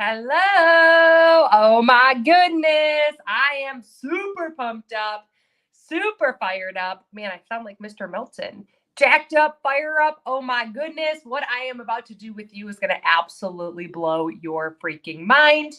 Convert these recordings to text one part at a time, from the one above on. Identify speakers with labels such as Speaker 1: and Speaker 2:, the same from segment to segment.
Speaker 1: Hello. Oh my goodness. I am super pumped up, super fired up. Man, I sound like Mr. Milton. Jacked up, fire up. Oh my goodness. What I am about to do with you is going to absolutely blow your freaking mind.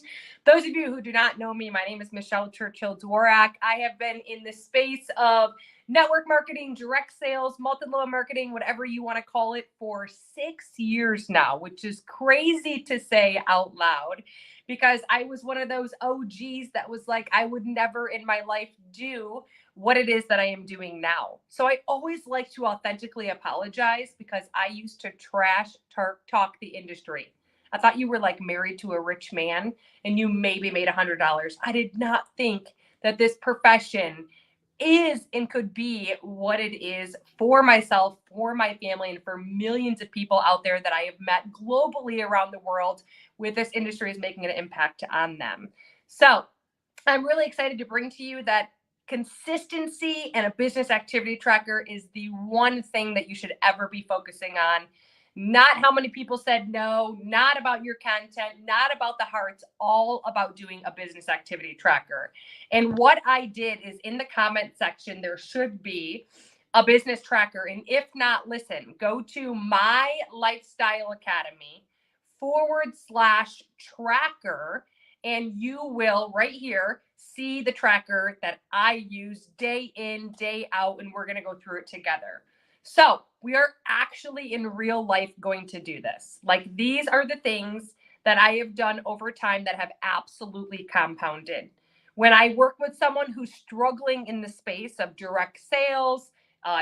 Speaker 1: Those of you who do not know me, my name is Michelle Churchill Dworak. I have been in the space of network marketing, direct sales, multi-level marketing, whatever you want to call it, for 6 years now, which is crazy to say out loud because I was one of those OGs that was like, I would never in my life do what it is that I am doing now. So I always like to authentically apologize because I used to trash talk the industry. I thought you were like married to a rich man and you maybe made $100. I did not think that this profession is and could be what it is for myself, for my family, and for millions of people out there that I have met globally around the world with this industry is making an impact on them. So I'm really excited to bring to you that consistency and a business activity tracker is the one thing that you should ever be focusing on. Not how many people said no, not about your content, not about the hearts, all about doing a business activity tracker. And what I did is in the comment section, there should be a business tracker. And if not, listen, go to My Lifestyle Academy /tracker, and you will right here see the tracker that I use day in, day out, and we're going to go through it together. So we are actually in real life going to do this. Like these are the things that I have done over time that have absolutely compounded. When I work with someone who's struggling in the space of direct sales,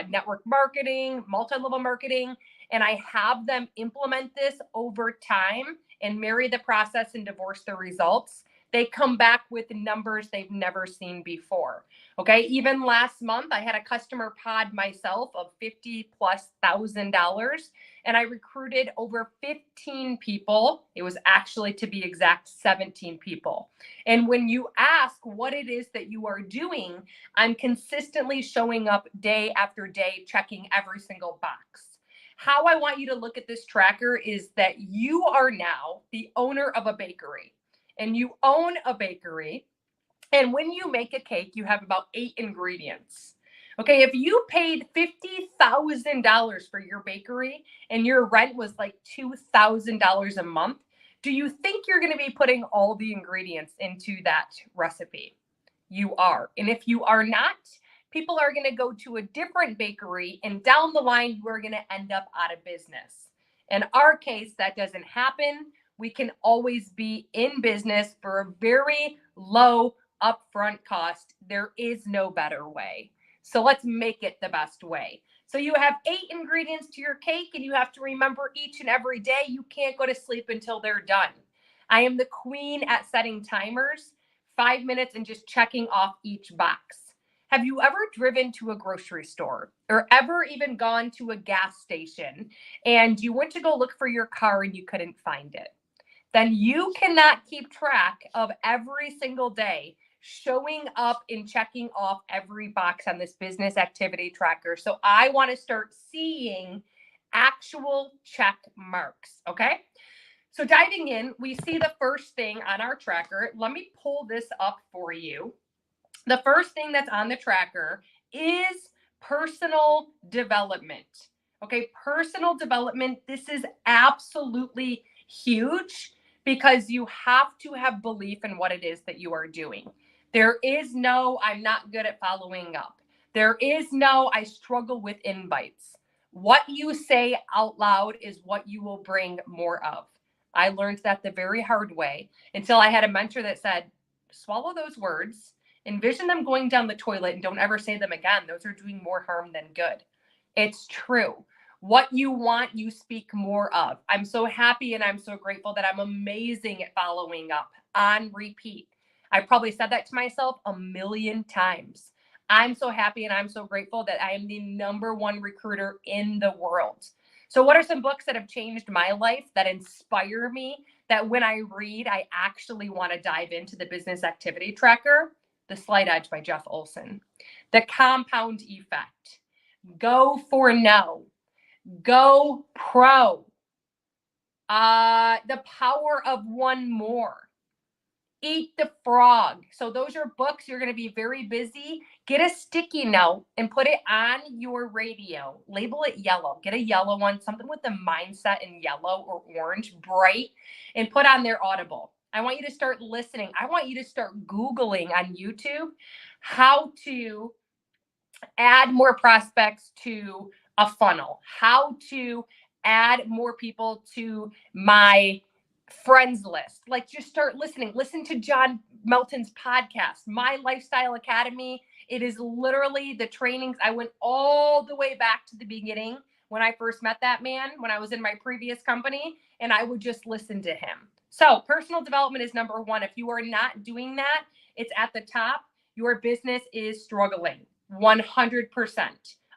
Speaker 1: network marketing, multi-level marketing, and I have them implement this over time and marry the process and divorce the results, they come back with numbers they've never seen before. Okay. Even last month, I had a customer pod myself of $50,000+, and I recruited over 15 people. It was actually, to be exact, 17 people. And when you ask what it is that you are doing, I'm consistently showing up day after day, checking every single box. How I want you to look at this tracker is that you are now the owner of a bakery. And you own a bakery, and when you make a cake, you have about 8 ingredients. Okay, if you paid $50,000 for your bakery and your rent was like $2,000 a month, do you think you're going to be putting all the ingredients into that recipe? You are. And if you are not, people are going to go to a different bakery, and down the line, you are going to end up out of business. In our case, that doesn't happen. We can always be in business for a very low upfront cost. There is no better way. So let's make it the best way. So you have 8 ingredients to your cake, and you have to remember each and every day. You can't go to sleep until they're done. I am the queen at setting timers, 5 minutes, and just checking off each box. Have you ever driven to a grocery store or ever even gone to a gas station and you went to go look for your car and you couldn't find it? Then you cannot keep track of every single day showing up and checking off every box on this business activity tracker. So I want to start seeing actual check marks. Okay. So diving in, we see the first thing on our tracker. Let me pull this up for you. The first thing that's on the tracker is personal development. Okay. Personal development. This is absolutely huge because you have to have belief in what it is that you are doing. There is no, I'm not good at following up. There is no, I struggle with invites. What you say out loud is what you will bring more of. I learned that the very hard way until I had a mentor that said, swallow those words, envision them going down the toilet, and don't ever say them again. Those are doing more harm than good. It's true. What you want, you speak more of. I'm so happy and I'm so grateful that I'm amazing at following up on repeat. I probably said that to myself a million times. I'm so happy and I'm so grateful that I am the #1 recruiter in the world. So what are some books that have changed my life, that inspire me, that when I read, I actually want to dive into the business activity tracker? The Slight Edge by Jeff Olson. The Compound Effect. Go for No. Go Pro. The Power of One More. Eat the Frog. So those are books. You're going to be very busy. Get a sticky note and put it on your radio. Label it yellow. Get a yellow one, something with the mindset in yellow or orange, bright, and put on their Audible. I want you to start listening. I want you to start Googling on YouTube how to add more prospects to a funnel, how to add more people to my friends list. Like, just start listening. Listen to John Melton's podcast, My Lifestyle Academy. It is literally the trainings. I went all the way back to the beginning when I first met that man, when I was in my previous company, and I would just listen to him. So personal development is number one. If you are not doing that, it's at the top. Your business is struggling 100%.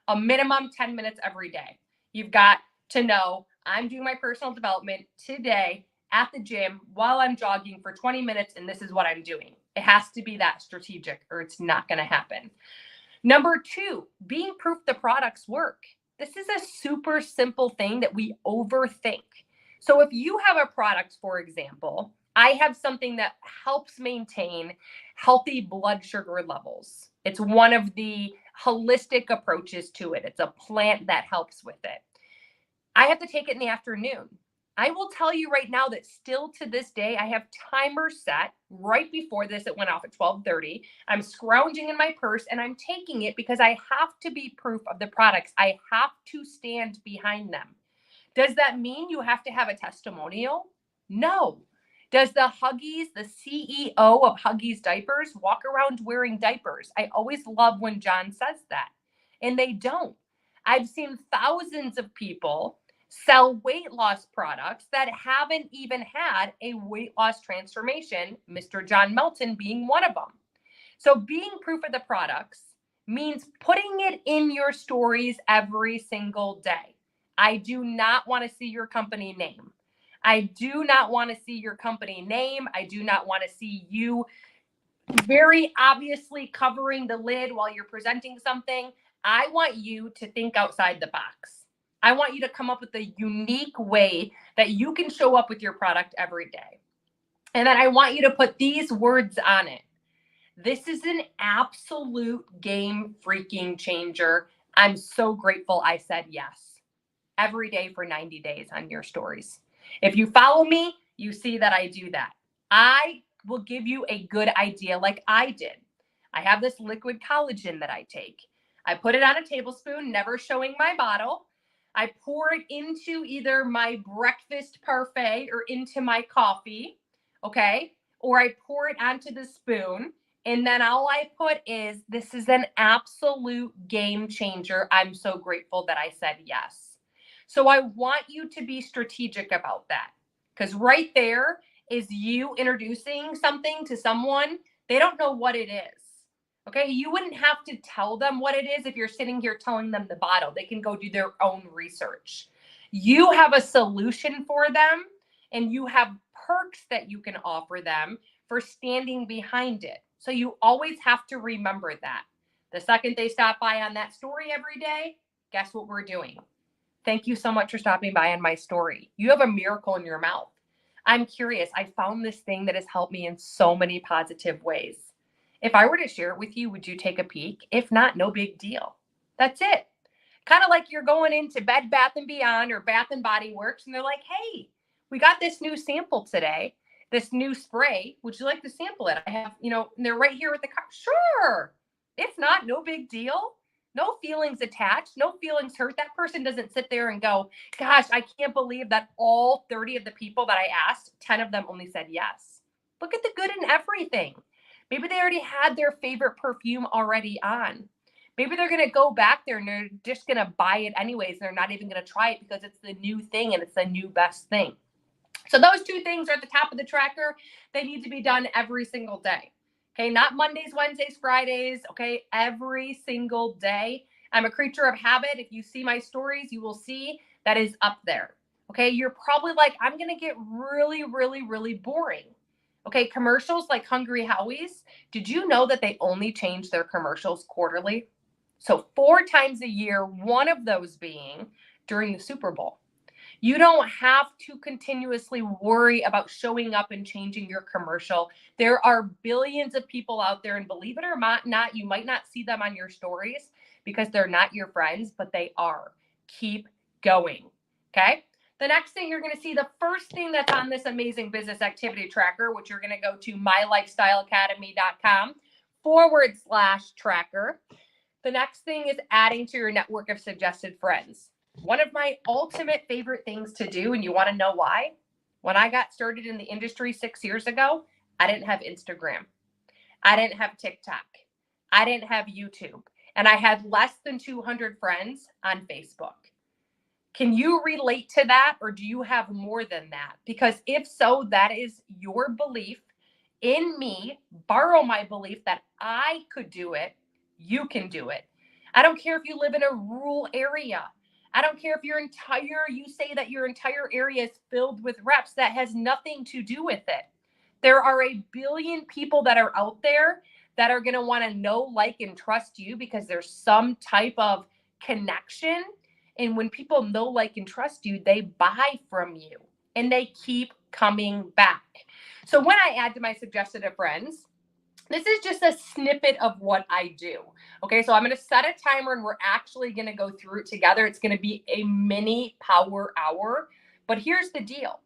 Speaker 1: A minimum 10 minutes every day. You've got to know, I'm doing my personal development today at the gym while I'm jogging for 20 minutes, and this is what I'm doing. It has to be that strategic, or it's not going to happen. Number two, being proof the products work. This is a super simple thing that we overthink. So if you have a product, for example, I have something that helps maintain healthy blood sugar levels. It's one of the holistic approaches to it. It's a plant that helps with it. I have to take it in the afternoon. I will tell you right now that still to this day, I have timers set. Right before this, it went off at 12:30. I'm scrounging in my purse and I'm taking it because I have to be proof of the products. I have to stand behind them. Does that mean you have to have a testimonial? No. Does the Huggies, the CEO of Huggies Diapers, walk around wearing diapers? I always love when John says that. And they don't. I've seen thousands of people sell weight loss products that haven't even had a weight loss transformation, Mr. John Melton being one of them. So being proof of the products means putting it in your stories every single day. I do not want to see your company name. I do not want to see your company name. I do not want to see you very obviously covering the lid while you're presenting something. I want you to think outside the box. I want you to come up with a unique way that you can show up with your product every day. And then I want you to put these words on it. This is an absolute game freaking changer. I'm so grateful I said yes every day for 90 days on your stories. If you follow me, you see that I do that. I will give you a good idea like I did. I have this liquid collagen that I take. I put it on a tablespoon, never showing my bottle. I pour it into either my breakfast parfait or into my coffee, okay? Or I pour it onto the spoon. And then all I put is, this is an absolute game changer. I'm so grateful that I said yes. So I want you to be strategic about that, because right there is you introducing something to someone. They don't know what it is. Okay. You wouldn't have to tell them what it is if you're sitting here telling them the bottle. They can go do their own research. You have a solution for them, and you have perks that you can offer them for standing behind it. So you always have to remember that. The second they stop by on that story every day, guess what we're doing? Thank you so much for stopping by on my story. You have a miracle in your mouth. I'm curious. I found this thing that has helped me in so many positive ways. If I were to share it with you, would you take a peek? If not, no big deal. That's it. Kind of like you're going into Bed Bath & Beyond or Bath & Body Works, and they're like, hey, we got this new sample today, this new spray. Would you like to sample it? I have, they're right here with the car. Sure. If not, no big deal. No feelings attached, no feelings hurt. That person doesn't sit there and go, gosh, I can't believe that all 30 of the people that I asked, 10 of them only said yes. Look at the good in everything. Maybe they already had their favorite perfume already on. Maybe they're going to go back there and they're just going to buy it anyways. They're not even going to try it because it's the new thing and it's the new best thing. So those two things are at the top of the tracker. They need to be done every single day. Okay, not Mondays, Wednesdays, Fridays. Okay, every single day. I'm a creature of habit. If you see my stories, you will see that is up there. Okay, you're probably like, I'm going to get really, really, really boring. Okay, commercials like Hungry Howie's. Did you know that they only change their commercials quarterly? So 4 times a year, one of those being during the Super Bowl. You don't have to continuously worry about showing up and changing your commercial. There are billions of people out there, and believe it or not, you might not see them on your stories because they're not your friends, but they are. Keep going. Okay. The next thing you're going to see, the first thing that's on this amazing business activity tracker, which you're going to go to mylifestyleacademy.com/tracker. The next thing is adding to your network of suggested friends. One of my ultimate favorite things to do, and you want to know why? When I got started in the industry 6 years ago, I didn't have Instagram. I didn't have TikTok. I didn't have YouTube. And I had less than 200 friends on Facebook. Can you relate to that, or do you have more than that? Because if so, that is your belief in me. Borrow my belief that I could do it. You can do it. I don't care if you live in a rural area. I don't care if you say that your entire area is filled with reps. That has nothing to do with it. There are a billion people that are out there that are going to want to know, like, and trust you because there's some type of connection. And when people know, like, and trust you, they buy from you and they keep coming back. So when I add to my suggested friends, this is just a snippet of what I do. Okay, so I'm going to set a timer and we're actually going to go through it together. It's going to be a mini power hour. But here's the deal.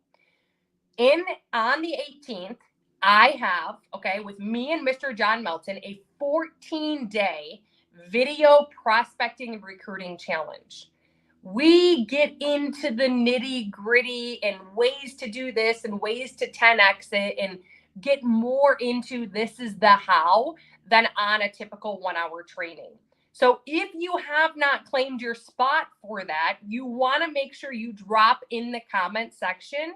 Speaker 1: On the 18th, I have, with me and Mr. John Melton, a 14-day video prospecting and recruiting challenge. We get into the nitty gritty and ways to do this and ways to 10x it and get more into this is the how than on a typical 1-hour training. So if you have not claimed your spot for that, you want to make sure you drop in the comment section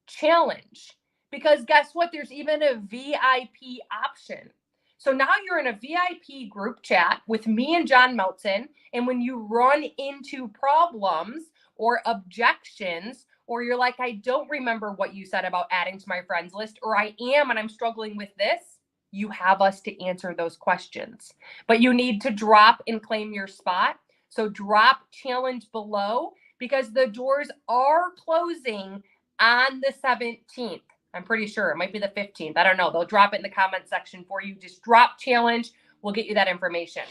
Speaker 1: challenge, because guess what? There's even a VIP option. So now you're in a VIP group chat with me and John Melton. And when you run into problems or objections, or you're like, I don't remember what you said about adding to my friends list, or I am and I'm struggling with this, you have us to answer those questions. But you need to drop and claim your spot. So drop challenge below because the doors are closing on the 17th. I'm pretty sure it might be the 15th. I don't know. They'll drop it in the comment section for you. Just drop challenge. We'll get you that information.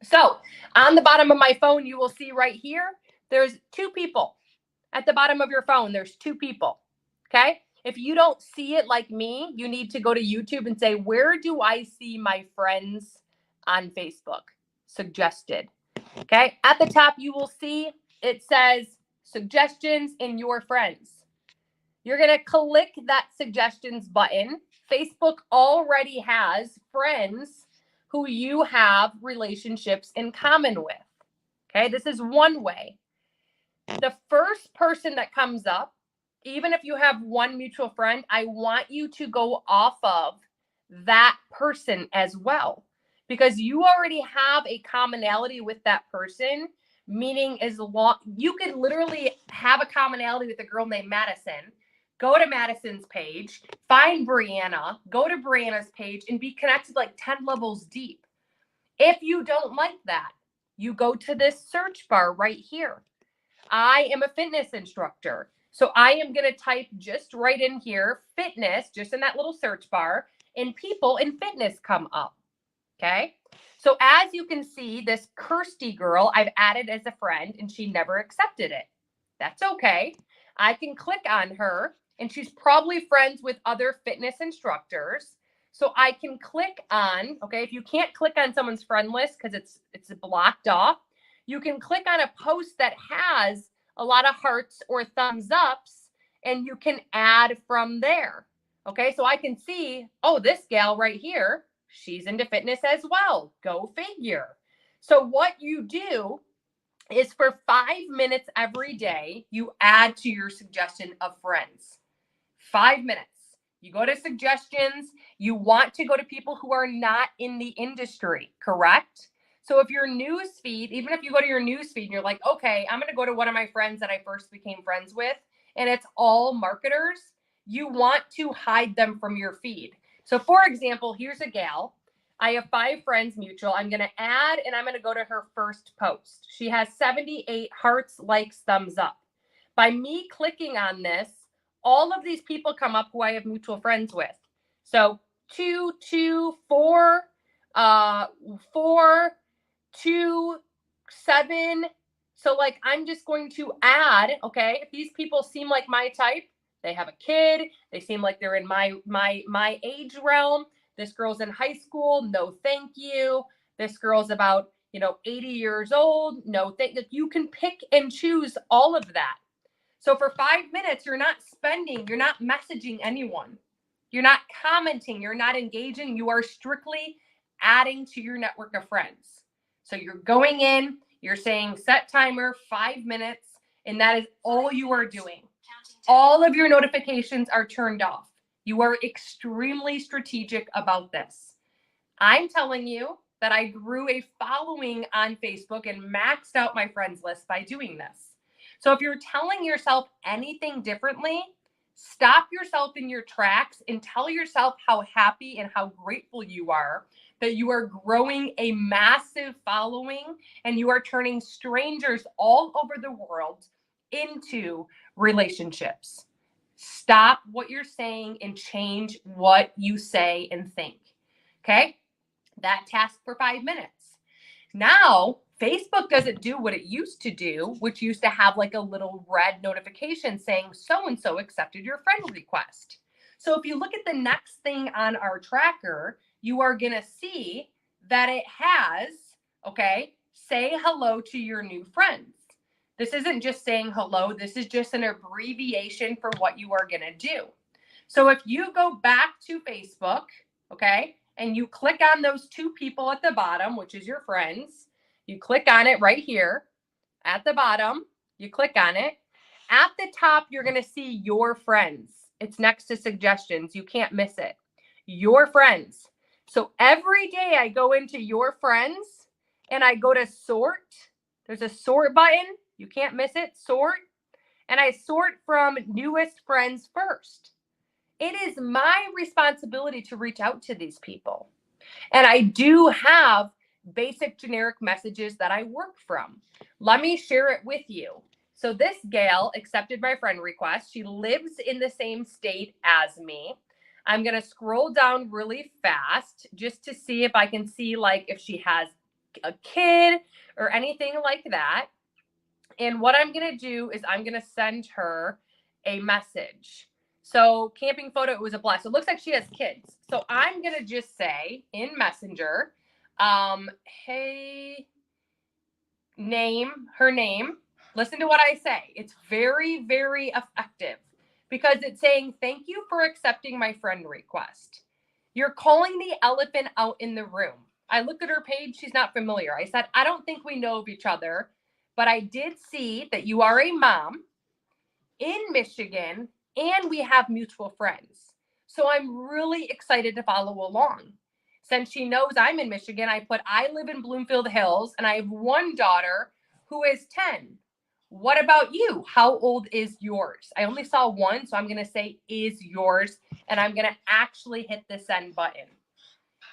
Speaker 1: So on the bottom of my phone, you will see right here, there's 2 people. At the bottom of your phone, there's 2 people. Okay. If you don't see it like me, you need to go to YouTube and say, where do I see my friends on Facebook? Suggested. Okay. At the top, you will see it says suggestions in your friends. You're going to click that suggestions button. Facebook already has friends who you have relationships in common with. Okay, this is one way. The first person that comes up, even if you have one mutual friend, I want you to go off of that person as well, because you already have a commonality with that person. Meaning, as long you could literally have a commonality with a girl named Madison. Go to Madison's page, find Brianna, go to Brianna's page, and be connected like 10 levels deep. If you don't like that, you go to this search bar right here. I am a fitness instructor. So I am going to type just right in here, fitness, just in that little search bar, and people in fitness come up. Okay. So as you can see, this Kirsty girl I've added as a friend and she never accepted it. That's okay. I can click on her and she's probably friends with other fitness instructors. So I can click on, if you can't click on someone's friend list because it's blocked off, you can click on a post that has a lot of hearts or thumbs ups and you can add from there. Okay, so I can see, this gal right here, she's into fitness as well. Go figure. So what you do is for 5 minutes every day, you add to your suggestion of friends. 5 minutes. You go to suggestions. You want to go to people who are not in the industry, correct? So if your news feed, even if you go to your news feed and you're like, okay, I'm going to go to one of my friends that I first became friends with, and it's all marketers, you want to hide them from your feed. So for example, here's a gal. I have 5 friends mutual. I'm going to add, and I'm going to go to her first post. She has 78 hearts, likes, thumbs up. By me clicking on this, all of these people come up who I have mutual friends with. So 2, 2, 4, 4, 2, 7. So like I'm just going to add, okay, if these people seem like my type, they have a kid, they seem like they're in my age realm. This girl's in high school, no thank you. This girl's about, 80 years old, no thank you. You can pick and choose all of that. So for 5 minutes, you're not messaging anyone. You're not commenting, you're not engaging, you are strictly adding to your network of friends. So you're going in, you're saying set timer, 5 minutes, and that is all you are doing. All of your notifications are turned off. You are extremely strategic about this. I'm telling you that I grew a following on Facebook and maxed out my friends list by doing this. So if you're telling yourself anything differently, stop yourself in your tracks and tell yourself how happy and how grateful you are that you are growing a massive following and you are turning strangers all over the world into relationships. Stop what you're saying and change what you say and think. Okay? That task for 5 minutes. Now, Facebook doesn't do what it used to do, which used to have like a little red notification saying so-and-so accepted your friend request. So if you look at the next thing on our tracker, you are going to see that it has, okay, say hello to your new friends. This isn't just saying hello. This is just an abbreviation for what you are going to do. So if you go back to Facebook, okay, and you click on those 2 people at the bottom, which is your friends, you click on it right here at the bottom, you click on it. At the top, you're going to see your friends. It's next to suggestions. You can't miss it. Your friends. So every day I go into your friends and I go to sort. There's a sort button. You can't miss it. Sort. And I sort from newest friends first. It is my responsibility to reach out to these people. And I do have basic generic messages that I work from. Let me share it with you. So this gal accepted my friend request. She lives in the same state as me. I'm going to scroll down really fast just to see if I can see like if she has a kid or anything like that. And what I'm going to do is I'm going to send her a message. So camping photo, it was a blast. So it looks like she has kids. So I'm going to just say in Messenger, hey, her name. Listen to what I say. It's very, very effective because it's saying, thank you for accepting my friend request. You're calling the elephant out in the room. I looked at her page. She's not familiar. I said, I don't think we know of each other, but I did see that you are a mom in Michigan and we have mutual friends. So I'm really excited to follow along. Since she knows I'm in Michigan, I live in Bloomfield Hills and I have one daughter who is 10. What about you? How old is yours? I only saw one, so I'm going to say is yours, and I'm going to actually hit the send button.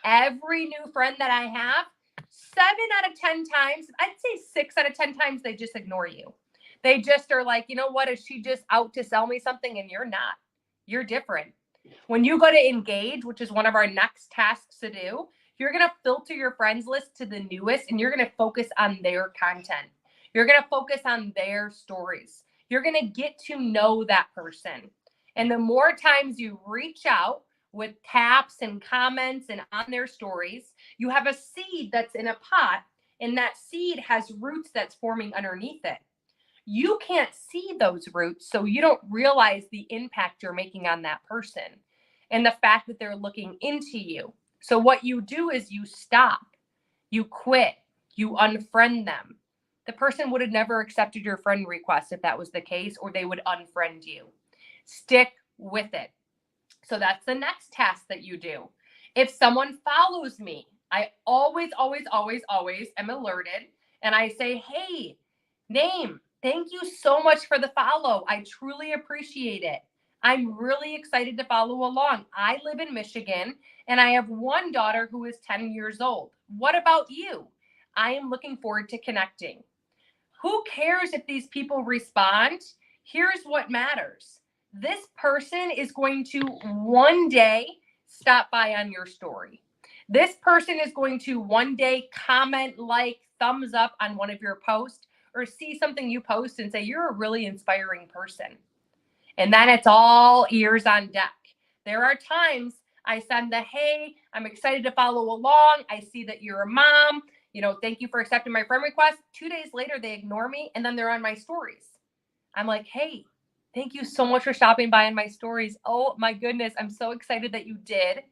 Speaker 1: Every new friend that I have, 7 out of 10 times, I'd say 6 out of 10 times, they just ignore you. They just are like, you know what? Is she just out to sell me something? And you're not. You're different. When you go to engage, which is one of our next tasks to do, you're going to filter your friends list to the newest and you're going to focus on their content. You're going to focus on their stories. You're going to get to know that person. And the more times you reach out with taps and comments and on their stories, you have a seed that's in a pot and that seed has roots that's forming underneath it. You can't see those roots, so you don't realize the impact you're making on that person and the fact that they're looking into you. So what you do is you stop, you quit, you unfriend them. The person would have never accepted your friend request if that was the case, or they would unfriend you. Stick with it. So that's the next task that you do. If someone follows me, I always am alerted and I say, hey, name, thank you so much for the follow. I truly appreciate it. I'm really excited to follow along. I live in Michigan and I have one daughter who is 10 years old. What about you? I am looking forward to connecting. Who cares if these people respond? Here's what matters. This person is going to one day stop by on your story. This person is going to one day comment, like, thumbs up on one of your posts, or see something you post and say, you're a really inspiring person. And then it's all ears on deck. There are times I send the, hey, I'm excited to follow along. I see that you're a mom. Thank you for accepting my friend request. 2 days later, they ignore me, and then they're on my stories. I'm like, hey, thank you so much for stopping by on my stories. Oh my goodness, I'm so excited that you did.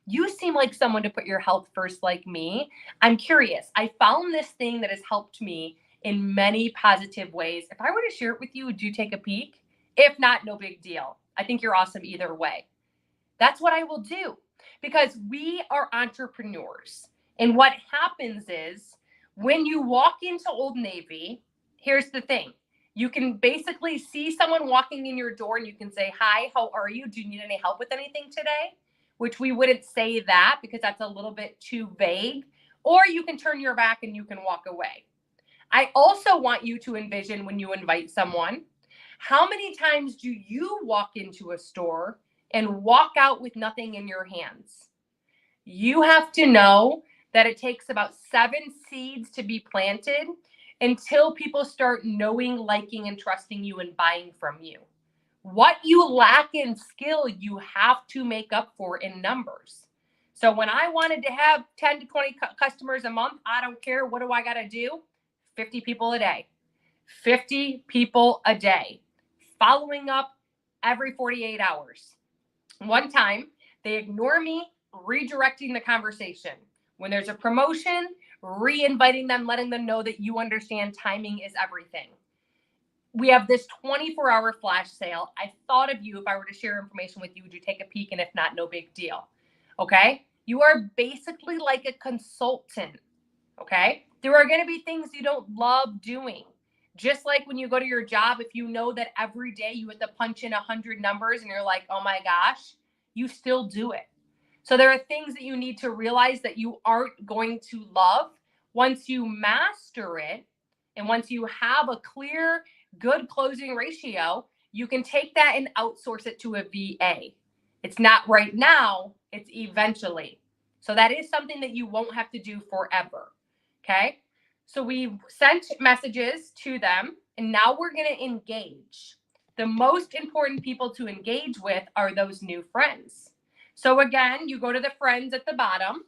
Speaker 1: You seem like someone to put your health first like me. I'm curious. I found this thing that has helped me in many positive ways. If I were to share it with you, would you take a peek? If not, no big deal. I think you're awesome either way. That's what I will do because we are entrepreneurs. And what happens is when you walk into Old Navy, here's the thing. You can basically see someone walking in your door and you can say, hi, how are you? Do you need any help with anything today? Which we wouldn't say that because that's a little bit too vague. Or you can turn your back and you can walk away. I also want you to envision when you invite someone, how many times do you walk into a store and walk out with nothing in your hands? You have to know that it takes about 7 seeds to be planted until people start knowing, liking, and trusting you and buying from you. What you lack in skill, you have to make up for in numbers. So when I wanted to have 10 to 20 customers a month, I don't care. What do I got to do? 50 people a day. 50 people a day. Following up every 48 hours. One time, they ignore me, redirecting the conversation. When there's a promotion, re-inviting them, letting them know that you understand timing is everything. We have this 24-hour flash sale. I thought of you. If I were to share information with you, would you take a peek? And if not, no big deal. Okay? You are basically like a consultant. Okay? There are going to be things you don't love doing. Just like when you go to your job, if you know that every day you have to punch in 100 numbers and you're like, oh my gosh, you still do it. So there are things that you need to realize that you aren't going to love. Once you master it, and once you have a clear, good closing ratio, you can take that and outsource it to a VA. It's not right now, it's eventually. So that is something that you won't have to do forever. Okay? So we sent messages to them, and now we're going to engage. The most important people to engage with are those new friends. So again, you go to the friends at the bottom.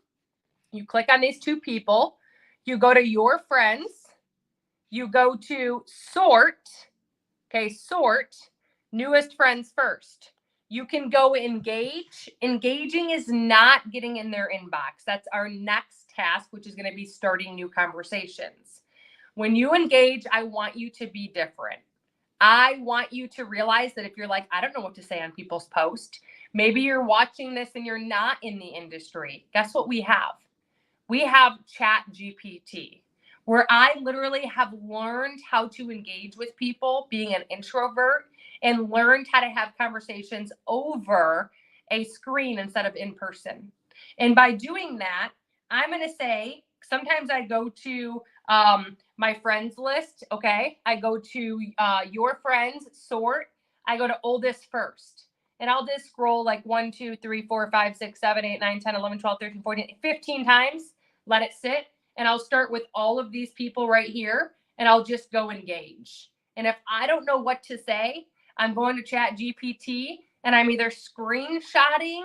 Speaker 1: You click on these 2 people. You go to your friends. You go to sort. Okay, sort. Newest friends first. You can go engage. Engaging is not getting in their inbox. That's our next task, which is going to be starting new conversations. When you engage, I want you to be different. I want you to realize that if you're like, I don't know what to say on people's posts, maybe you're watching this and you're not in the industry. Guess what we have? We have Chat GPT, where I literally have learned how to engage with people, being an introvert, and learned how to have conversations over a screen instead of in person. And by doing that, I'm going to say, sometimes I go to my friends list. Okay. I go to your friends, sort. I go to oldest first. And I'll just scroll like 1, 2, 3, 4, 5, 6, 7, 8, 9, 10, 11, 12, 13, 14, 15 times. Let it sit. And I'll start with all of these people right here. And I'll just go engage. And if I don't know what to say, I'm going to Chat GPT and I'm either screenshotting,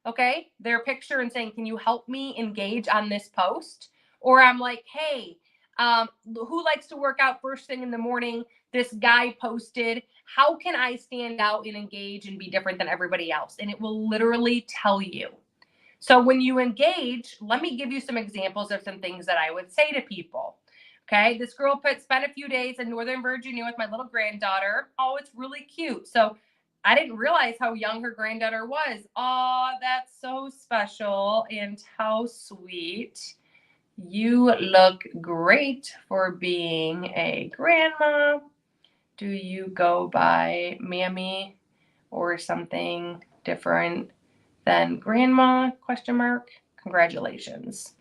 Speaker 1: okay, their picture and saying, can you help me engage on this post? Or I'm like, hey, who likes to work out first thing in the morning? This guy posted, how can I stand out and engage and be different than everybody else? And it will literally tell you. So when you engage, let me give you some examples of some things that I would say to people. Okay, this girl spent a few days in Northern Virginia with my little granddaughter. Oh, it's really cute. So I didn't realize how young her granddaughter was. Oh, that's so special and how sweet. You look great for being a grandma. Do you go by Mammy or something different than grandma? ? Congratulations.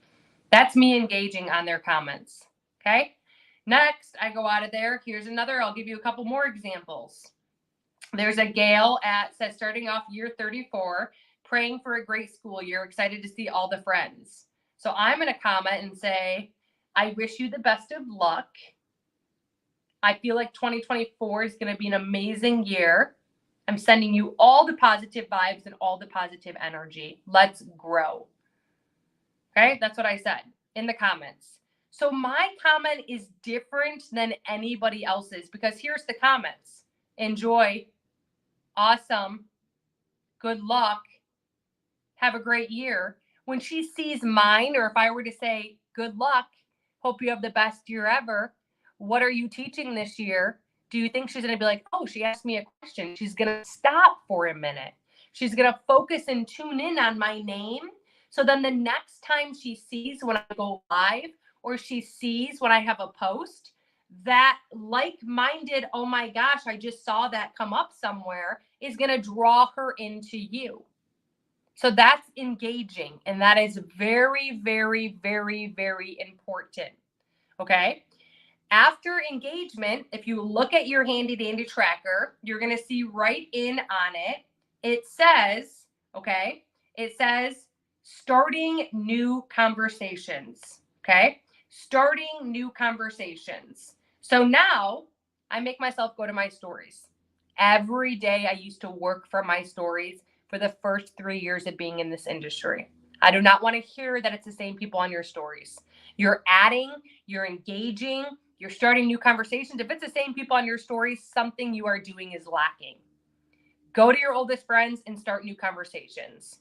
Speaker 1: That's me engaging on their comments. Okay. Next, I go out of there. Here's another. I'll give you a couple more examples. There's a Gail says, starting off year 34, praying for a great school year, excited to see all the friends. So I'm going to comment and say, I wish you the best of luck. I feel like 2024 is going to be an amazing year. I'm sending you all the positive vibes and all the positive energy. Let's grow. Okay, that's what I said in the comments. So my comment is different than anybody else's because here's the comments. Enjoy. Awesome. Good luck. Have a great year. When she sees mine, or if I were to say, good luck, hope you have the best year ever. What are you teaching this year? Do you think she's going to be like, oh, she asked me a question? She's going to stop for a minute. She's going to focus and tune in on my name. So then the next time she sees when I go live or she sees when I have a post, that like-minded, oh my gosh, I just saw that come up somewhere, is going to draw her into you. So that's engaging. And that is very, very, very, very important. Okay. After engagement, if you look at your handy dandy tracker, you're going to see right in on it, it says, okay, it says starting new conversations. Okay. Starting new conversations. So now I make myself go to my stories. Every day I used to work for my stories for the first 3 years of being in this industry. I do not want to hear that it's the same people on your stories. You're adding, you're engaging, you're starting new conversations. If it's the same people on your stories, something you are doing is lacking. Go to your oldest friends and start new conversations.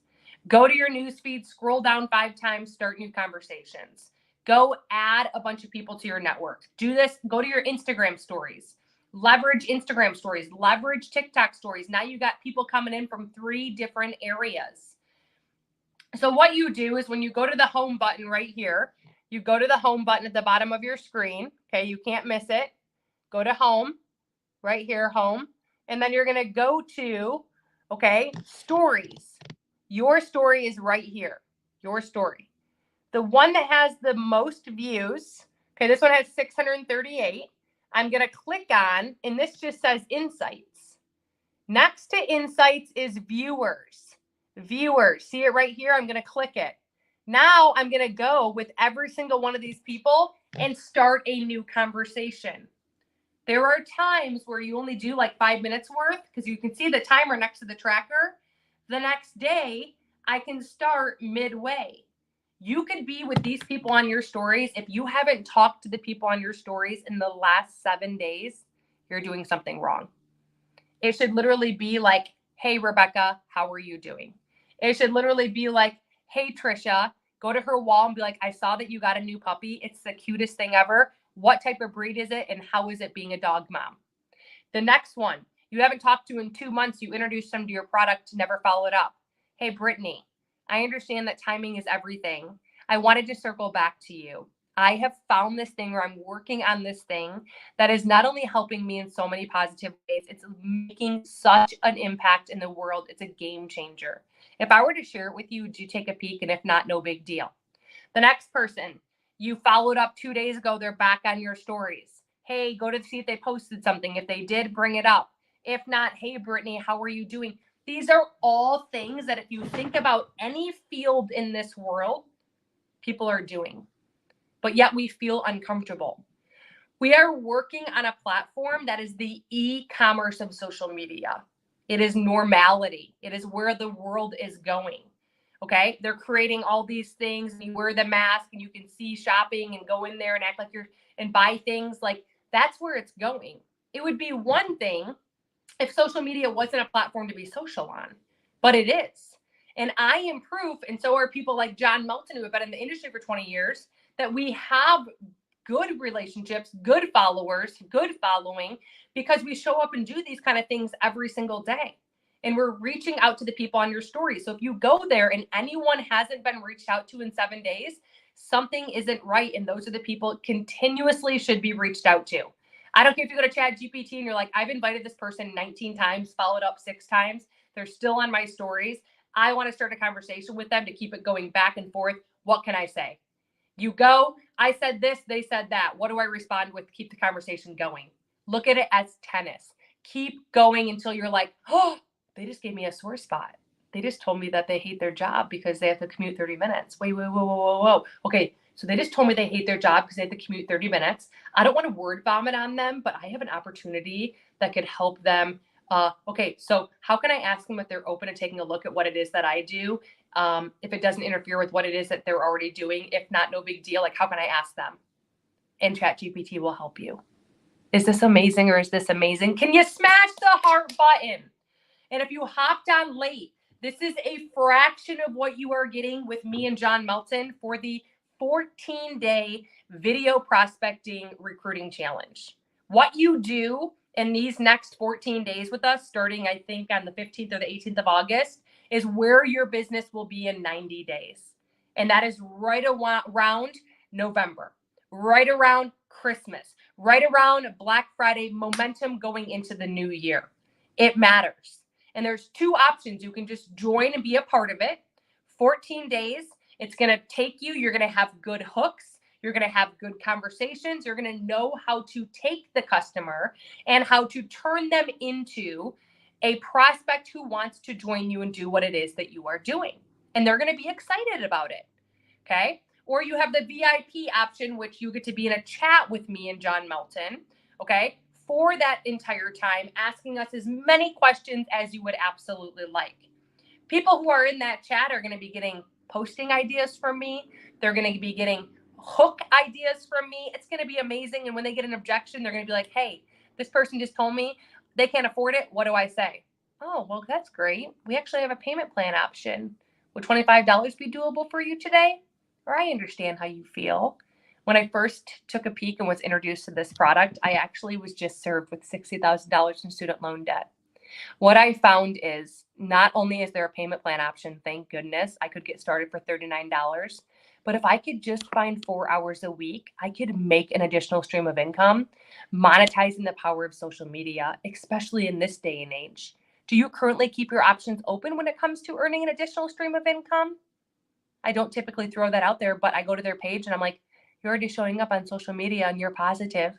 Speaker 1: Go to your newsfeed, scroll down 5 times, start new conversations. Go add a bunch of people to your network. Do this, go to your Instagram stories. Leverage Instagram stories, leverage TikTok stories. Now you got people coming in from 3 different areas. So what you do is when you go to the home button right here, you go to the home button at the bottom of your screen. Okay, you can't miss it. Go to home, right here, home. And then you're going to go to, okay, stories. Your story is right here. Your story. The one that has the most views, okay, this one has 638. I'm going to click on, and this just says insights. Next to insights is viewers. Viewers. See it right here? I'm going to click it. Now I'm going to go with every single one of these people and start a new conversation. There are times where you only do like 5 minutes worth because you can see the timer next to the tracker. The next day, I can start midway. You could be with these people on your stories. If you haven't talked to the people on your stories in the last 7 days, you're doing something wrong. It should literally be like, hey, Rebecca, how are you doing? It should literally be like, hey, Trisha, go to her wall and be like, I saw that you got a new puppy. It's the cutest thing ever. What type of breed is it? And how is it being a dog mom? The next one, you haven't talked to in 2 months. You introduced them to your product, never followed up. Hey, Brittany, I understand that timing is everything. I wanted to circle back to you. I have found this thing, or I'm working on this thing that is not only helping me in so many positive ways, it's making such an impact in the world. It's a game changer. If I were to share it with you, would you take a peek? And if not, no big deal. The next person, you followed up 2 days ago, they're back on your stories. Hey, go to see if they posted something. If they did, bring it up. If not, hey, Brittany, how are you doing? These are all things that if you think about any field in this world, people are doing, but yet we feel uncomfortable. We are working on a platform that is the e-commerce of social media. It is normality. It is where the world is going. Okay. They're creating all these things and you wear the mask and you can see shopping and go in there and act like you're and buy things. Like that's where it's going. It would be one thing if social media wasn't a platform to be social on, but it is. And I am proof, and so are people like John Melton, who have been in the industry for 20 years, that we have good relationships, good followers, good following, because we show up and do these kind of things every single day. And we're reaching out to the people on your story. So if you go there and anyone hasn't been reached out to in 7 days, something isn't right. And those are the people continuously should be reached out to. I don't care if you go to Chat GPT and you're like, I've invited this person 19 times, followed up 6 times. They're still on my stories. I want to start a conversation with them to keep it going back and forth. What can I say? You go, I said this, they said that. What do I respond with? Keep the conversation going. Look at it as tennis. Keep going until you're like, oh, they just gave me a sore spot. They just told me that they hate their job because they have to commute 30 minutes. Wait, whoa, whoa, whoa, whoa, whoa. Okay, so they just told me they hate their job because they have to commute 30 minutes. I don't want to word vomit on them, but I have an opportunity that could help them. Okay, so how can I ask them if they're open to taking a look at what it is that I do? If it doesn't interfere with what it is that they're already doing, if not, no big deal. Like, how can I ask them? And ChatGPT will help you. Is this amazing or is this amazing? Can you smash the heart button? And if you hopped on late, this is a fraction of what you are getting with me and John Melton for the 14-day video prospecting recruiting challenge. What you do in these next 14 days with us, starting I think on the 15th or the 18th of August, is where your business will be in 90 days. And that is right around November, right around Christmas, right around Black Friday, momentum going into the new year. It matters. And there's two options. You can just join and be a part of it. 14 days. It's going to take you. You're going to have good hooks. You're going to have good conversations. You're going to know how to take the customer and how to turn them into a prospect who wants to join you and do what it is that you are doing. And they're going to be excited about it. Okay. Or you have the VIP option, which you get to be in a chat with me and John Melton. Okay. For that entire time, asking us as many questions as you would absolutely like. People who are in that chat are going to be getting posting ideas from me. They're going to be getting hook ideas from me. It's going to be amazing. And when they get an objection, they're going to be like, hey, this person just told me they can't afford it. What do I say? Oh, well, that's great. We actually have a payment plan option. Would $25 be doable for you today? Or I understand how you feel. When I first took a peek and was introduced to this product, I actually was just served with $60,000 in student loan debt. What I found is not only is there a payment plan option, thank goodness, I could get started for $39, but if I could just find 4 hours a week, I could make an additional stream of income, monetizing the power of social media, especially in this day and age. Do you currently keep your options open when it comes to earning an additional stream of income? I don't typically throw that out there, but I go to their page and I'm like, you're already showing up on social media and you're positive.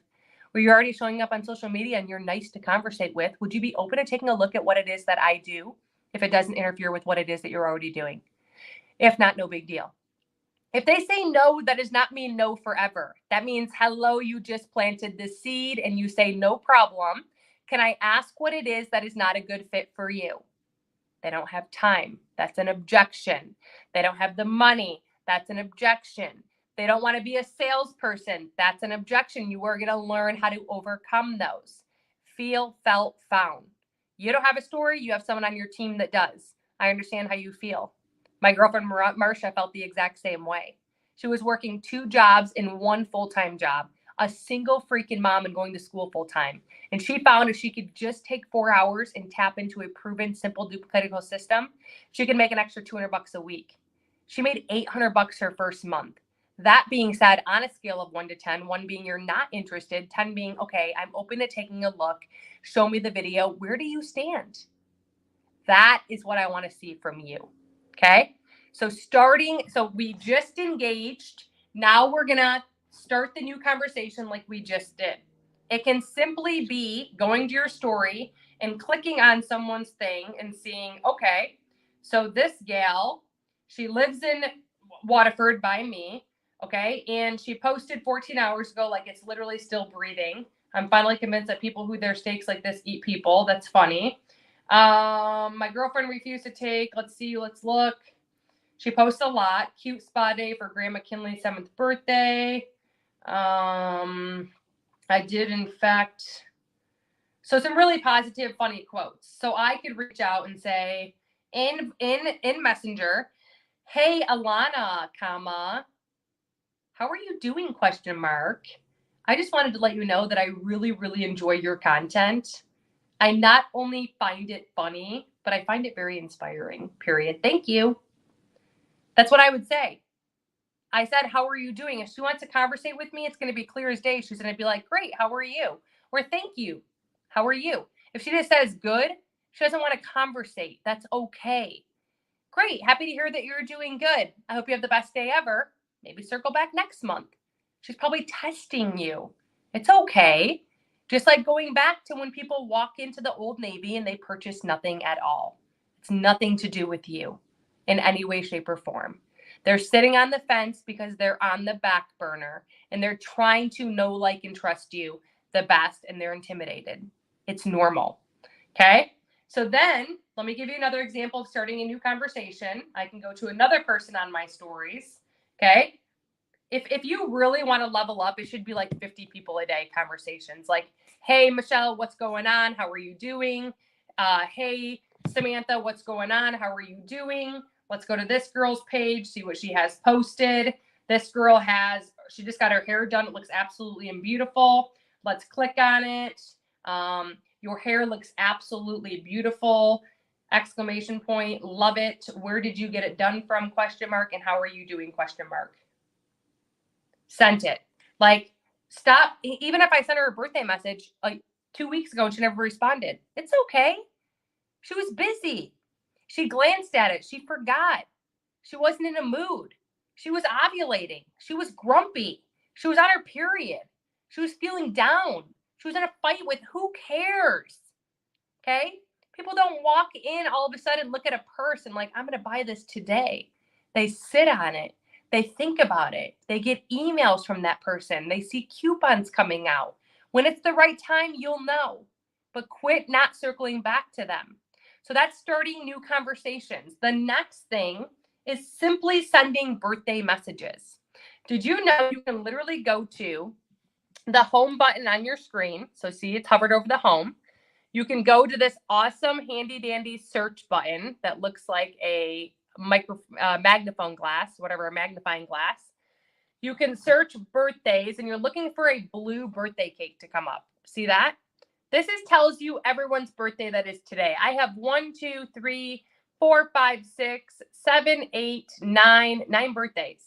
Speaker 1: Or you're already showing up on social media and you're nice to conversate with. Would you be open to taking a look at what it is that I do if it doesn't interfere with what it is that you're already doing? If not, no big deal. If they say no, that does not mean no forever. That means, hello, you just planted the seed and you say, no problem. Can I ask what it is that is not a good fit for you? They don't have time. That's an objection. They don't have the money. That's an objection. They don't want to be a salesperson. That's an objection. You are going to learn how to overcome those. Feel, felt, found. You don't have a story. You have someone on your team that does. I understand how you feel. My girlfriend, Marcia, felt the exact same way. She was working 2 jobs in 1 full-time job, a single freaking mom and going to school full-time. And she found if she could just take 4 hours and tap into a proven, simple, duplicatable system, she could make an extra $200 a week. She made $800 her first month. That being said, on a scale of 1 to 10, 1 being you're not interested, 10 being, okay, I'm open to taking a look. Show me the video. Where do you stand? That is what I want to see from you. Okay. So we just engaged. Now we're going to start the new conversation like we just did. It can simply be going to your story and clicking on someone's thing and seeing, okay, so this gal, she lives in Waterford by me. Okay. And she posted 14 hours ago, like it's literally still breathing. I'm finally convinced that people who their steaks like this eat people. That's funny. My girlfriend refused to take. Let's look. She posts a lot. Cute spa day for Graham McKinley's 7th birthday. I did, in fact. So some really positive, funny quotes. So I could reach out and say in Messenger, hey, Alana, comma, how are you doing? Question mark. I just wanted to let you know that I really, really enjoy your content. I not only find it funny, but I find it very inspiring, period. Thank you. That's what I would say. I said, how are you doing? If she wants to conversate with me, it's going to be clear as day. She's going to be like, great, how are you? Or thank you. How are you? If she just says good, she doesn't want to conversate. That's okay. Great. Happy to hear that you're doing good. I hope you have the best day ever. Maybe circle back next month. She's probably testing you. It's okay. Just like going back to when people walk into the Old Navy and they purchase nothing at all. It's nothing to do with you in any way, shape, or form. They're sitting on the fence because they're on the back burner and they're trying to know, like, and trust you the best, and they're intimidated. It's normal. Okay. So then let me give you another example of starting a new conversation. I can go to another person on my stories. Okay. If you really want to level up, it should be like 50 people a day conversations. Like, hey, Michelle, what's going on? How are you doing? Hey, Samantha, what's going on? How are you doing? Let's go to this girl's page, see what she has posted. This girl she just got her hair done. It looks absolutely beautiful. Let's click on it. Your hair looks absolutely beautiful. Exclamation point. Love it. Where did you get it done from? Question mark. And how are you doing? Question mark. Sent it. Like, stop. Even if I sent her a birthday message like 2 weeks ago and she never responded, it's okay. She was busy. She glanced at it. She forgot. She wasn't in a mood. She was ovulating. She was grumpy. She was on her period. She was feeling down. She was in a fight with who cares? Okay? People don't walk in all of a sudden, look at a purse and like, I'm going to buy this today. They sit on it. They think about it. They get emails from that person. They see coupons coming out. When it's the right time, you'll know. But quit not circling back to them. So that's starting new conversations. The next thing is simply sending birthday messages. Did you know you can literally go to the home button on your screen? So see, it's hovered over the home. You can go to this awesome handy dandy search button that looks like a magnifying glass. You can search birthdays and you're looking for a blue birthday cake to come up. See that? This tells you everyone's birthday that is today. I have 1, 2, 3, 4, 5, 6, 7, 8, 9 birthdays.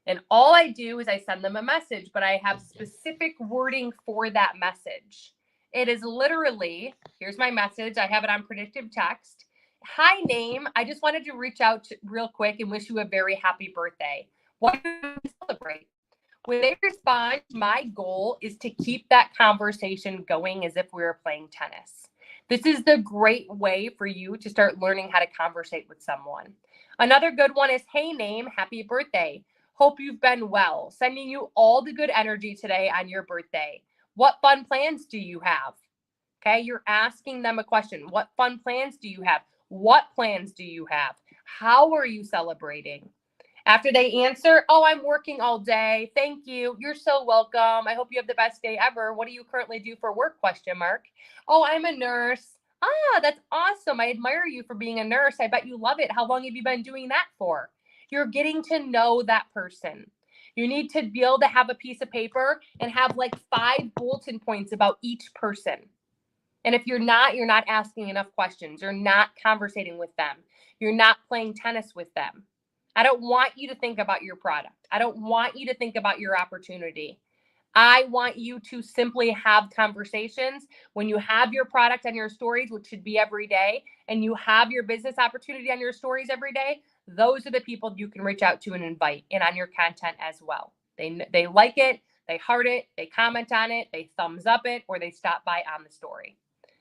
Speaker 1: And all I do is I send them a message, but I have specific wording for that message. It is literally, here's my message. I have it on predictive text. Hi, name. I just wanted to reach out real quick and wish you a very happy birthday. What do you celebrate? When they respond, my goal is to keep that conversation going as if we were playing tennis. This is the great way for you to start learning how to conversate with someone. Another good one is, hey, name, happy birthday. Hope you've been well. Sending you all the good energy today on your birthday. What fun plans do you have? Okay, you're asking them a question. What fun plans do you have? What plans do you have? How are you celebrating? After they answer, oh, I'm working all day. Thank you. You're so welcome. I hope you have the best day ever. What do you currently do for work? Question mark. Oh, I'm a nurse. Ah, that's awesome. I admire you for being a nurse. I bet you love it. How long have you been doing that for? You're getting to know that person. You need to be able to have a piece of paper and have like 5 bulletin points about each person. And if you're not asking enough questions. You're not conversating with them. You're not playing tennis with them. I don't want you to think about your product. I don't want you to think about your opportunity. I want you to simply have conversations. When you have your product on your stories, which should be every day, and you have your business opportunity on your stories every day, those are the people you can reach out to and invite in on your content as well. They like it, they heart it, they comment on it, they thumbs up it, or they stop by on the story.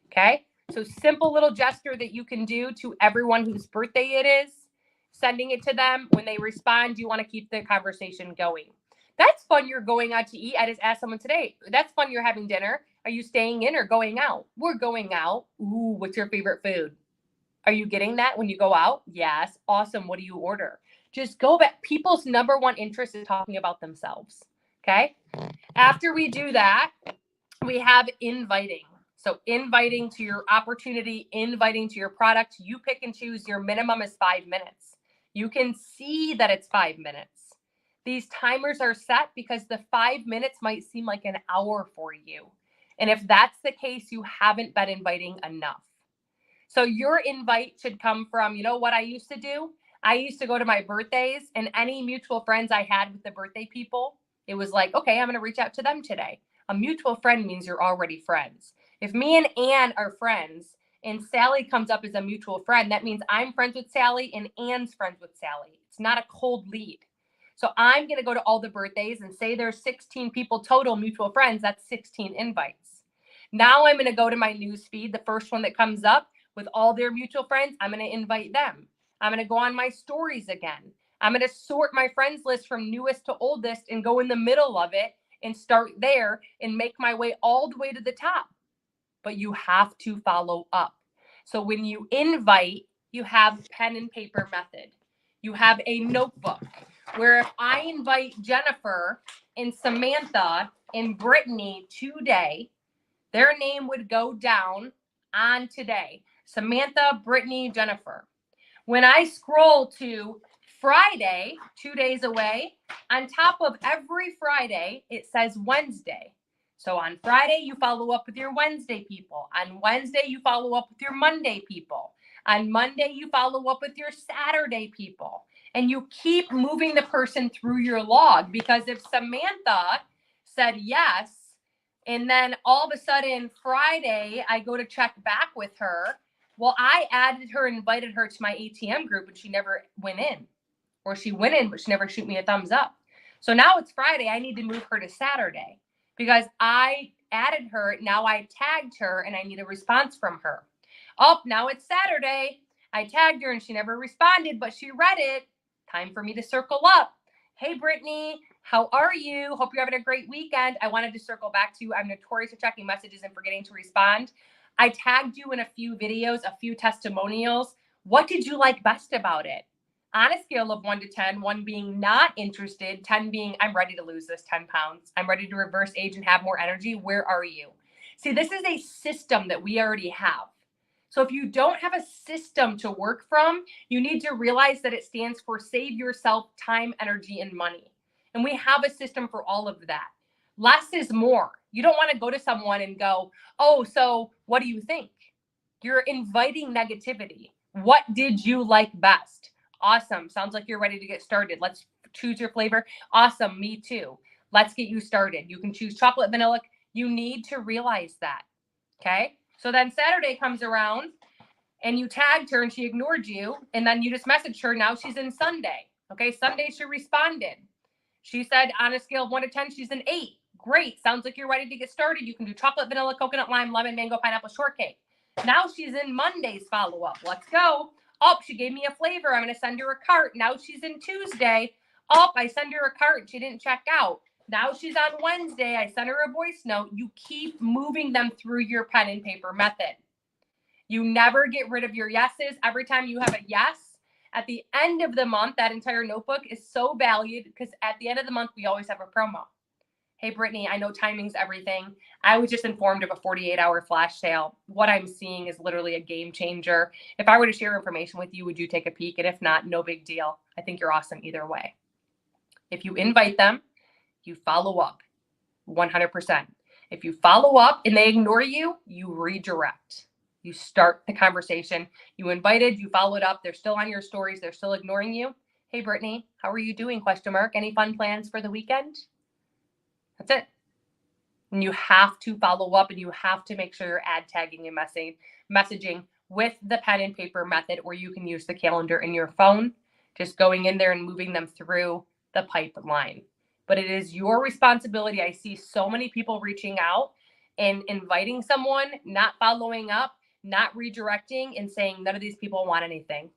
Speaker 1: Okay? So simple little gesture that you can do to everyone whose birthday it is, sending it to them. When they respond, you want to keep the conversation going. That's fun. You're going out to eat. I just asked someone today, that's fun. You're having dinner. Are you staying in or going out? We're going out. Ooh, what's your favorite food? Are you getting that when you go out? Yes. Awesome. What do you order? Just go back. People's number one interest is talking about themselves. Okay. After we do that, we have inviting. So inviting to your opportunity, inviting to your product. You pick and choose. Your minimum is 5 minutes. You can see that it's 5 minutes. These timers are set because the 5 minutes might seem like an hour for you. And if that's the case, you haven't been inviting enough. So your invite should come from, you know what I used to do? I used to go to my birthdays and any mutual friends I had with the birthday people, it was like, okay, I'm going to reach out to them today. A mutual friend means you're already friends. If me and Ann are friends and Sally comes up as a mutual friend, that means I'm friends with Sally and Ann's friends with Sally. It's not a cold lead. So I'm going to go to all the birthdays and say there's 16 people total mutual friends. That's 16 invites. Now I'm going to go to my news feed, the first one that comes up with all their mutual friends. I'm going to invite them. I'm going to go on my stories again. I'm going to sort my friends list from newest to oldest and go in the middle of it and start there and make my way all the way to the top. But you have to follow up. So when you invite, you have pen and paper method. You have a notebook where if I invite Jennifer and Samantha and Brittany today, their name would go down on today. Samantha, Brittany, Jennifer. When I scroll to Friday, 2 days away, on top of every Friday, it says Wednesday. So on Friday, you follow up with your Wednesday people. On Wednesday, you follow up with your Monday people. On Monday, you follow up with your Saturday people. And you keep moving the person through your log, because if Samantha said yes, and then all of a sudden Friday, I go to check back with her, well, I added her, invited her to my ATM group, and she never went in. Or she went in, but she never shoot me a thumbs up. So now it's Friday. I need to move her to Saturday because I added her. Now I tagged her and I need a response from her. Oh, now it's Saturday. I tagged her and she never responded, but she read it. Time for me to circle up. Hey, Brittany, how are you? Hope you're having a great weekend. I wanted to circle back to you. I'm notorious for checking messages and forgetting to respond. I tagged you in a few videos, a few testimonials. What did you like best about it? On a scale of 1 to 10, 1 being not interested, 10 being I'm ready to lose this 10 pounds. I'm ready to reverse age and have more energy. Where are you? See, this is a system that we already have. So if you don't have a system to work from, you need to realize that it stands for save yourself time, energy, and money. And we have a system for all of that. Less is more. You don't want to go to someone and go, oh, so what do you think? You're inviting negativity. What did you like best? Awesome. Sounds like you're ready to get started. Let's choose your flavor. Awesome. Me too. Let's get you started. You can choose chocolate, vanilla. You need to realize that. Okay. So then Saturday comes around and you tagged her and she ignored you. And then you just messaged her. Now she's in Sunday. Okay. Sunday she responded. She said on a scale of 1 to 10, she's an 8. Great. Sounds like you're ready to get started. You can do chocolate, vanilla, coconut, lime, lemon, mango, pineapple, shortcake. Now she's in Monday's follow-up. Let's go. Oh, she gave me a flavor. I'm going to send her a cart. Now she's in Tuesday. Oh, I send her a cart. She didn't check out. Now she's on Wednesday. I sent her a voice note. You keep moving them through your pen and paper method. You never get rid of your yeses. Every time you have a yes, at the end of the month, that entire notebook is so valued because at the end of the month, we always have a promo. Hey, Brittany, I know timing's everything. I was just informed of a 48-hour flash sale. What I'm seeing is literally a game changer. If I were to share information with you, would you take a peek? And if not, no big deal. I think you're awesome either way. If you invite them, you follow up 100%. If you follow up and they ignore you, you redirect. You start the conversation. You invited, you followed up. They're still on your stories. They're still ignoring you. Hey, Brittany, how are you doing? ? Any fun plans for the weekend? That's it. And you have to follow up and you have to make sure you're ad tagging and messaging with the pen and paper method, or you can use the calendar in your phone, just going in there and moving them through the pipeline. But it is your responsibility. I see so many people reaching out and inviting someone, not following up, not redirecting, and saying none of these people want anything.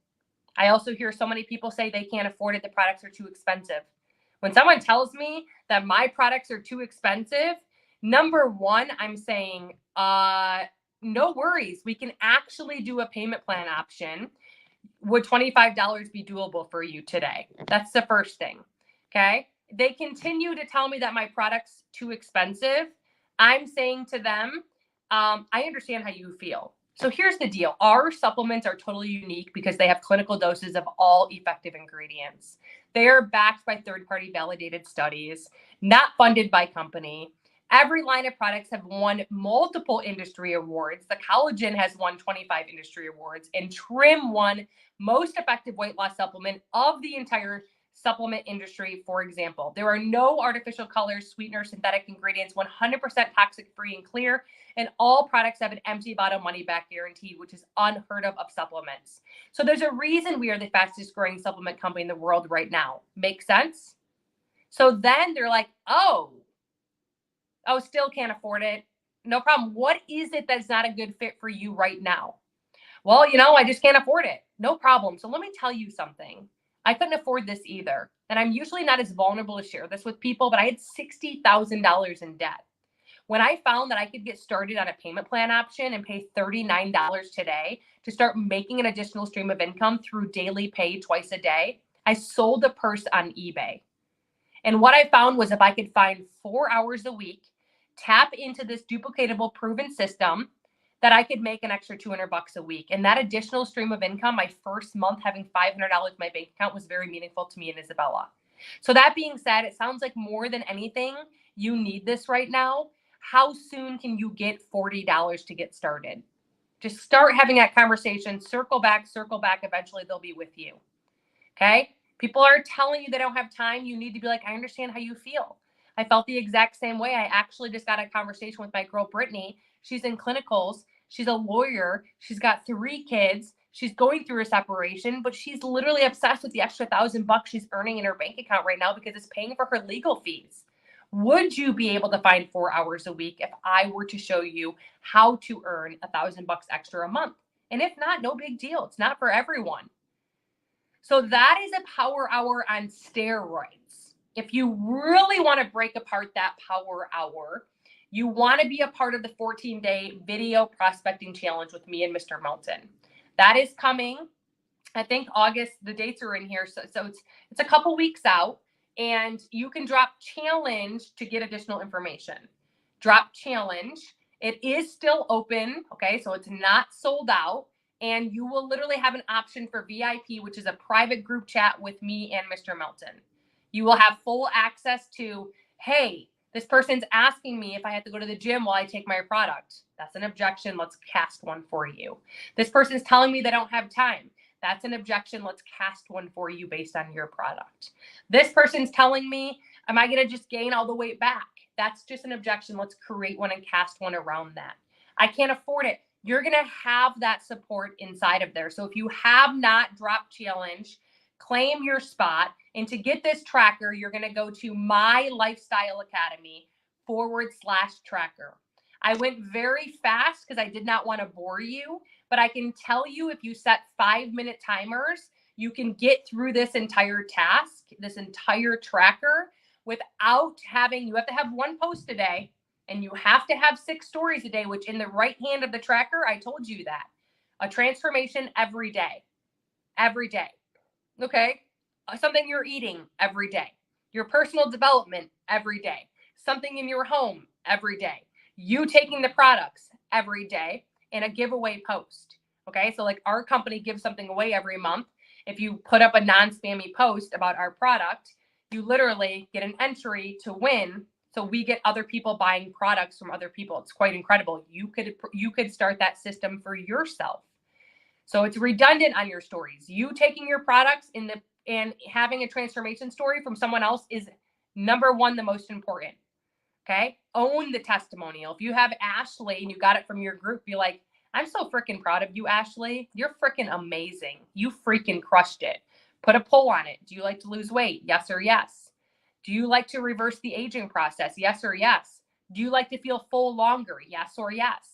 Speaker 1: I also hear so many people say they can't afford it. The products are too expensive. When someone tells me that my products are too expensive, number one, I'm saying, no worries. We can actually do a payment plan option. Would $25 be doable for you today? That's the first thing. Okay. They continue to tell me that my product's too expensive. I'm saying to them, I understand how you feel. So here's the deal. Our supplements are totally unique because they have clinical doses of all effective ingredients. They are backed by third-party validated studies, not funded by company. Every line of products have won multiple industry awards. The collagen has won 25 industry awards, and Trim won most effective weight loss supplement of the entire supplement industry, for example. There are no artificial colors, sweeteners, synthetic ingredients, 100% toxic free and clear, and all products have an empty bottle money back guarantee, which is unheard of supplements. So there's a reason we are the fastest growing supplement company in the world right now. Make sense? So then they're like, oh, still can't afford it. No problem. What is it that's not a good fit for you right now? Well, I just can't afford it. No problem. So let me tell you something. I couldn't afford this either. And I'm usually not as vulnerable to share this with people, but I had $60,000 in debt. When I found that I could get started on a payment plan option and pay $39 today to start making an additional stream of income through daily pay twice a day, I sold a purse on eBay. And what I found was if I could find 4 hours a week, tap into this duplicatable proven system, that I could make an extra $200 a week. And that additional stream of income, my first month having $500 in my bank account, was very meaningful to me and Isabella. So that being said, it sounds like more than anything, you need this right now. How soon can you get $40 to get started? Just start having that conversation. Circle back. Eventually they'll be with you. Okay? People are telling you they don't have time. You need to be like, I understand how you feel. I felt the exact same way. I actually just got a conversation with my girl, Brittany. She's in clinicals. She's a lawyer. She's got 3 kids. She's going through a separation, but she's literally obsessed with the extra $1,000 she's earning in her bank account right now because it's paying for her legal fees. Would you be able to find 4 hours a week if I were to show you how to earn $1,000 extra a month? And if not, no big deal. It's not for everyone. So that is a power hour on steroids. If you really want to break apart that power hour, you want to be a part of the 14-day video prospecting challenge with me and Mr. Melton. That is coming. I think August, the dates are in here. So it's a couple weeks out, and you can drop challenge to get additional information. Drop challenge. It is still open. Okay. So it's not sold out. And you will literally have an option for VIP, which is a private group chat with me and Mr. Melton. You will have full access to, hey, this person's asking me if I have to go to the gym while I take my product. That's an objection. Let's cast one for you. This person's telling me they don't have time. That's an objection. Let's cast one for you based on your product. This person's telling me, am I going to just gain all the weight back? That's just an objection. Let's create one and cast one around that. I can't afford it. You're going to have that support inside of there. So if you have not dropped challenge, claim your spot. And to get this tracker, you're going to go to My Lifestyle Academy /tracker. I went very fast because I did not want to bore you, but I can tell you if you set 5-minute timers, you can get through this entire task, this entire tracker without having, you have to have 1 post a day. And you have to have 6 stories a day, which in the right hand of the tracker, I told you that. A transformation every day. Every day. Okay? Something you're eating every day. Your personal development every day. Something in your home every day. You taking the products every day, and a giveaway post. Okay? So like our company gives something away every month. If you put up a non-spammy post about our product, you literally get an entry to win. So we get other people buying products from other people. It's quite incredible. You could start that system for yourself. So it's redundant on your stories. You taking your products and having a transformation story from someone else is number 1, the most important. Okay? Own the testimonial. If you have Ashley and you got it from your group, be like, I'm so freaking proud of you, Ashley. You're freaking amazing. You freaking crushed it. Put a poll on it. Do you like to lose weight? Yes or yes. Do you like to reverse the aging process? Yes or yes. Do you like to feel full longer? Yes or yes.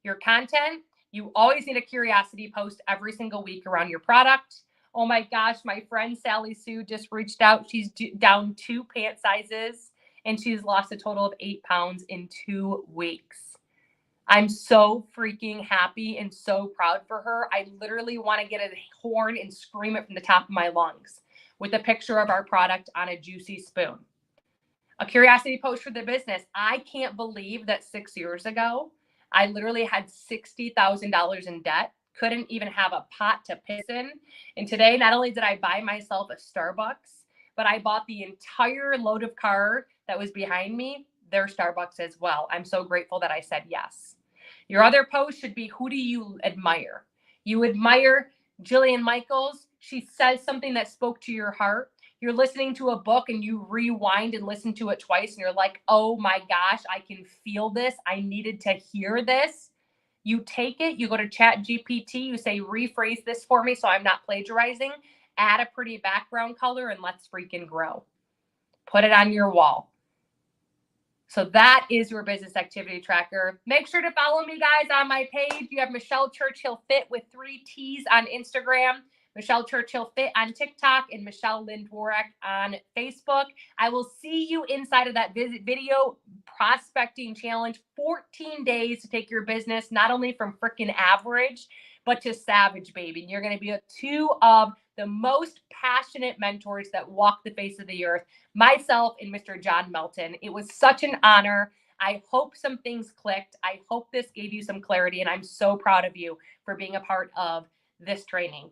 Speaker 1: Your content, you always need a curiosity post every single week around your product. Oh my gosh, my friend Sally Sue just reached out. She's down 2 pant sizes and she's lost a total of 8 pounds in 2 weeks. I'm so freaking happy and so proud for her. I literally want to get a horn and scream it from the top of my lungs with a picture of our product on a juicy spoon. A curiosity post for the business. I can't believe that 6 years ago, I literally had $60,000 in debt, couldn't even have a pot to piss in. And today, not only did I buy myself a Starbucks, but I bought the entire load of car that was behind me, their Starbucks as well. I'm so grateful that I said yes. Your other post should be, who do you admire? You admire Jillian Michaels. She says something that spoke to your heart. You're listening to a book and you rewind and listen to it twice and you're like, oh my gosh, I can feel this. I needed to hear this. You take it, you go to Chat GPT, you say, rephrase this for me so I'm not plagiarizing, add a pretty background color, and let's freaking grow. Put it on your wall. So that is your business activity tracker. Make sure to follow me, guys, on my page. You have Michelle Churchill Fit with 3 T's on Instagram, Michelle Churchill Fit on TikTok, and Michelle Lynn Dworak on Facebook. I will see you inside of that video prospecting challenge. 14 days to take your business not only from freaking average, but to savage, baby. And you're going to be 2 of the most passionate mentors that walk the face of the earth, myself and Mr. John Melton. It was such an honor. I hope some things clicked. I hope this gave you some clarity, and I'm so proud of you for being a part of this training.